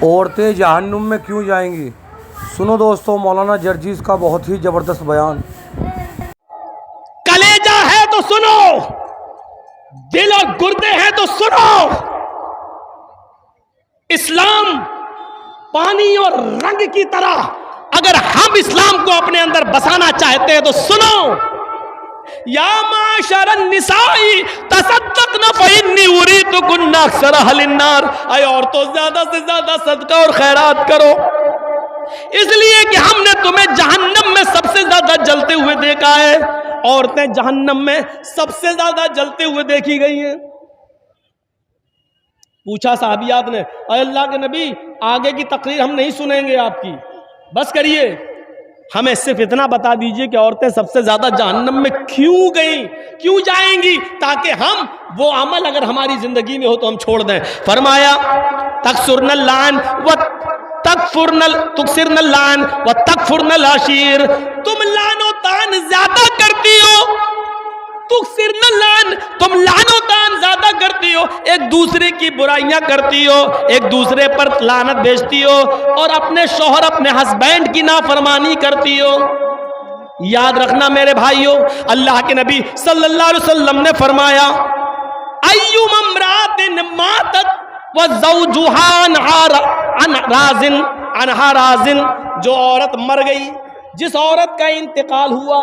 عورتیں جہنم میں کیوں جائیں گی؟ سنو دوستو مولانا جرجیز کا بہت ہی زبردست بیان۔ کلیجہ ہے تو سنو، دل اور گردے ہیں تو سنو۔ اسلام پانی اور رنگ کی طرح اگر ہم اسلام کو اپنے اندر بسانا چاہتے ہیں تو سنو۔ یا معاشر النساء تصدقن فإنی اریدکن اکثر اہل النار، اے عورتوں زیادہ سے زیادہ صدقہ اور خیرات کرو، اس لیے کہ ہم نے تمہیں جہنم میں سب سے زیادہ جلتے ہوئے دیکھا ہے۔ عورتیں جہنم میں سب سے زیادہ جلتے ہوئے دیکھی گئی ہیں۔ پوچھا صحابیات نے، اے اللہ کے نبی آگے کی تقریر ہم نہیں سنیں گے آپ کی، بس کریے، ہمیں صرف اتنا بتا دیجئے کہ عورتیں سب سے زیادہ جہنم میں کیوں گئیں، کیوں جائیں گی، تاکہ ہم وہ عمل اگر ہماری زندگی میں ہو تو ہم چھوڑ دیں۔ فرمایا تکسرن اللعن تکسرن اللعن و تکفرن العشیر، تم لعن و طعن زیادہ کرتی ہو، تکسرن اللعن، تم لعن و طعن زیادہ کرتی ہو، ایک دوسرے کی برائیاں کرتی ہو، ایک دوسرے پر لعنت بھیجتی ہو، اور اپنے شوہر اپنے ہسبینڈ کی نافرمانی کرتی ہو۔ یاد رکھنا میرے بھائیوں، اللہ کے نبی صلی اللہ علیہ وسلم نے فرمایا ایوم امرات ماتت وزوجها عنہا راضٍ، جو عورت مر گئی، جس عورت کا انتقال ہوا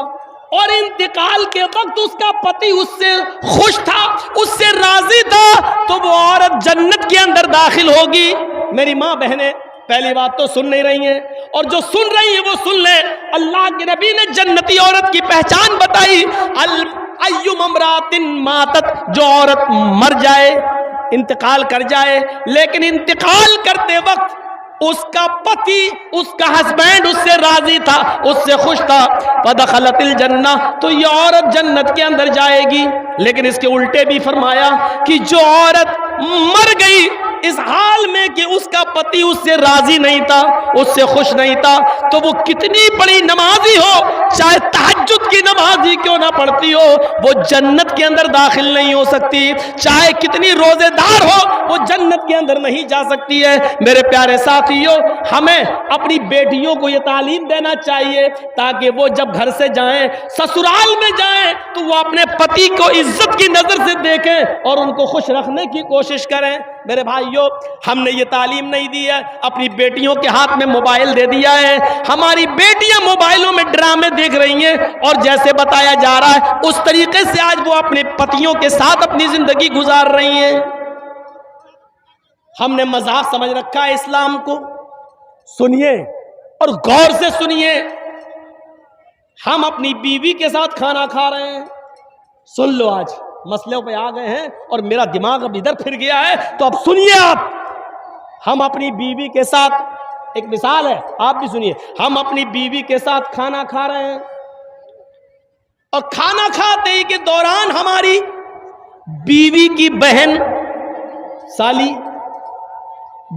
اور انتقال کے وقت اس کا پتی اس سے خوش تھا، اس سے راضی تھا، تو وہ عورت جنت کے اندر داخل ہوگی۔ میری ماں بہنیں پہلی بات تو سن نہیں رہی ہیں، اور جو سن رہی ہیں وہ سن لیں، اللہ کے نبی نے جنتی عورت کی پہچان بتائی، ایوم امرات ماتت، جو عورت مر جائے، انتقال کر جائے، لیکن انتقال کرتے وقت اس کا پتی، اس کا ہسبینڈ اس سے راضی تھا، اس سے خوش تھا، فدخلت الجنہ، تو یہ عورت جنت کے اندر جائے گی۔ لیکن اس کے الٹے بھی فرمایا کہ جو عورت مر گئی اس حال میں کہ اس کا پتی اس سے راضی نہیں تھا، اس سے خوش نہیں تھا، تو وہ کتنی بڑی نمازی ہو، چاہے تہجد کی نمازی کیوں نہ پڑھتی ہو، وہ جنت کے اندر داخل نہیں ہو سکتی، چاہے کتنی روزے دار ہو، وہ جنت کے اندر نہیں جا سکتی ہے۔ میرے پیارے ساتھیوں، ہمیں اپنی بیٹیوں کو یہ تعلیم دینا چاہیے تاکہ وہ جب گھر سے جائیں، سسرال میں جائیں، تو وہ اپنے پتی کو عزت کی نظر سے دیکھیں اور ان کو خوش رکھنے کی کوشش کریں۔ میرے بھائیوں، ہم نے یہ تعلیم نہیں دی ہے، اپنی بیٹیوں کے ہاتھ میں موبائل دے دیا ہے، ہماری بیٹیاں موبائلوں میں ڈرامے دیکھ رہی ہیں، اور جیسے بتایا جا رہا ہے اس طریقے سے آج وہ اپنے پتیوں کے ساتھ اپنی زندگی گزار رہی ہیں۔ ہم نے مذاق سمجھ رکھا ہے اسلام کو۔ سنیے اور غور سے سنیے، ہم اپنی بیوی کے ساتھ کھانا کھا رہے ہیں، سن لو، آج مسئلوں پہ آ گئے ہیں اور میرا دماغ اب ادھر پھر گیا ہے، تو اب سنیے آپ، ہم اپنی بیوی کے ساتھ، ایک مثال ہے آپ بھی سنیے، ہم اپنی بیوی کے ساتھ کھانا کھا رہے ہیں، اور کھانا کھاتے ہی کے دوران ہماری بیوی کی بہن سالی،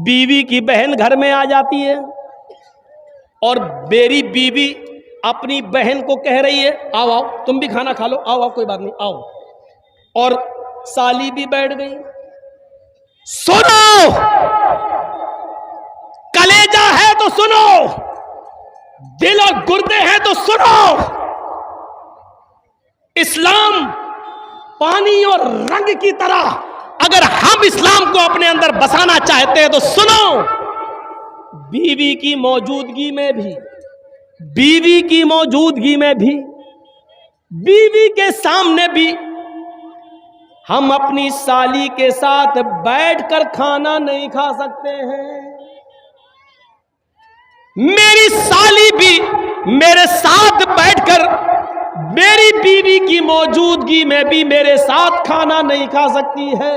بیوی کی بہن گھر میں آ جاتی ہے، اور میری بیوی اپنی بہن کو کہہ رہی ہے آؤ آؤ تم بھی کھانا کھا لو، آؤ آؤ کوئی بات نہیں آؤ، اور سالی بھی بیٹھ گئی۔ سنو، کلیجہ ہے تو سنو، دل اور گردے ہیں تو سنو۔ اسلام پانی اور رنگ کی طرح اگر ہم اسلام کو اپنے اندر بسانا چاہتے ہیں تو سنو، بیوی کی موجودگی میں بھی، بیوی کی موجودگی میں بھی، بیوی کے سامنے بھی ہم اپنی سالی کے ساتھ بیٹھ کر کھانا نہیں کھا سکتے ہیں۔ میری سالی بھی میرے ساتھ بیٹھ کر میری بیوی کی موجودگی میں بھی میرے ساتھ کھانا نہیں کھا سکتی ہے۔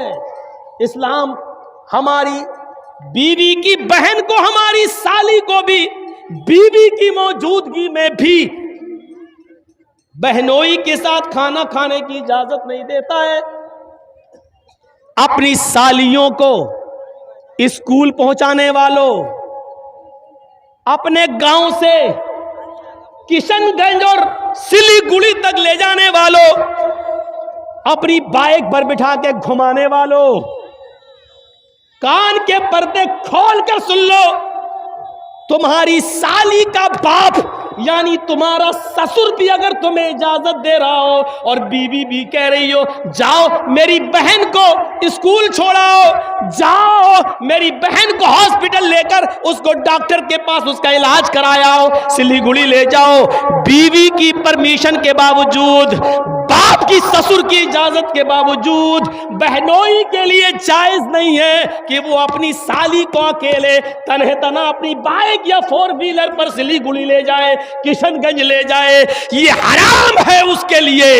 اسلام ہماری بیوی کی بہن کو، ہماری سالی کو بھی بیوی کی موجودگی میں بھی بہنوئی کے ساتھ کھانا کھانے کی اجازت نہیں دیتا ہے۔ اپنی سالیوں کو اسکول پہنچانے والوں، اپنے گاؤں سے کشن گنج اور سلی گڑی تک لے جانے والوں، اپنی بائک پر بٹھا کے گھمانے والوں، کان کے پردے کھول کر سن لو، تمہاری سالی کا باپ یعنی تمہارا سسر بھی اگر تمہیں اجازت دے رہا ہو اور بیوی بھی کہہ رہی ہو جاؤ میری بہن کو اسکول چھوڑاؤ، جاؤ میری بہن کو ہاسپٹل لے کر اس کو ڈاکٹر کے پاس اس کا علاج کرایا، سلیگوڑی لے جاؤ، بیوی کی پرمیشن کے باوجود، باپ کی سسر کی اجازت کے باوجود بہنوئی کے لیے جائز نہیں ہے کہ وہ اپنی سالی کو اکیلے تنہ تنہا اپنی بائک یا فور ویلر پر سلیگوڑی لے جائے، کشن گنج لے جائے، یہ حرام ہے اس کے لیے۔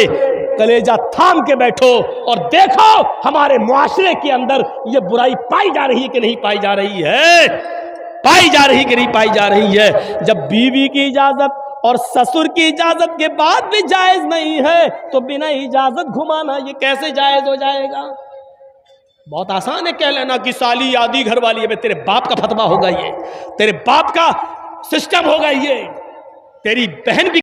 کلیجہ تھام کے بیٹھو اور دیکھو ہمارے معاشرے کے اندر یہ برائی پائی جا رہی ہے کہ نہیں پائی جا رہی ہے، پائی جا رہی کہ نہیں پائی جا رہی ہے۔ جب بیوی کی اجازت اور سسر کی اجازت کے بعد بھی جائز نہیں ہے تو بنا اجازت گھمانا یہ کیسے جائز ہو جائے گا؟ بہت آسان ہے کہہ لینا کہ سالی آدھی گھر والی ہے، تیرے باپ کا فتویٰ ہوگا، یہ تیرے باپ کا سسٹم ہوگا، یہ تیری بہن بھی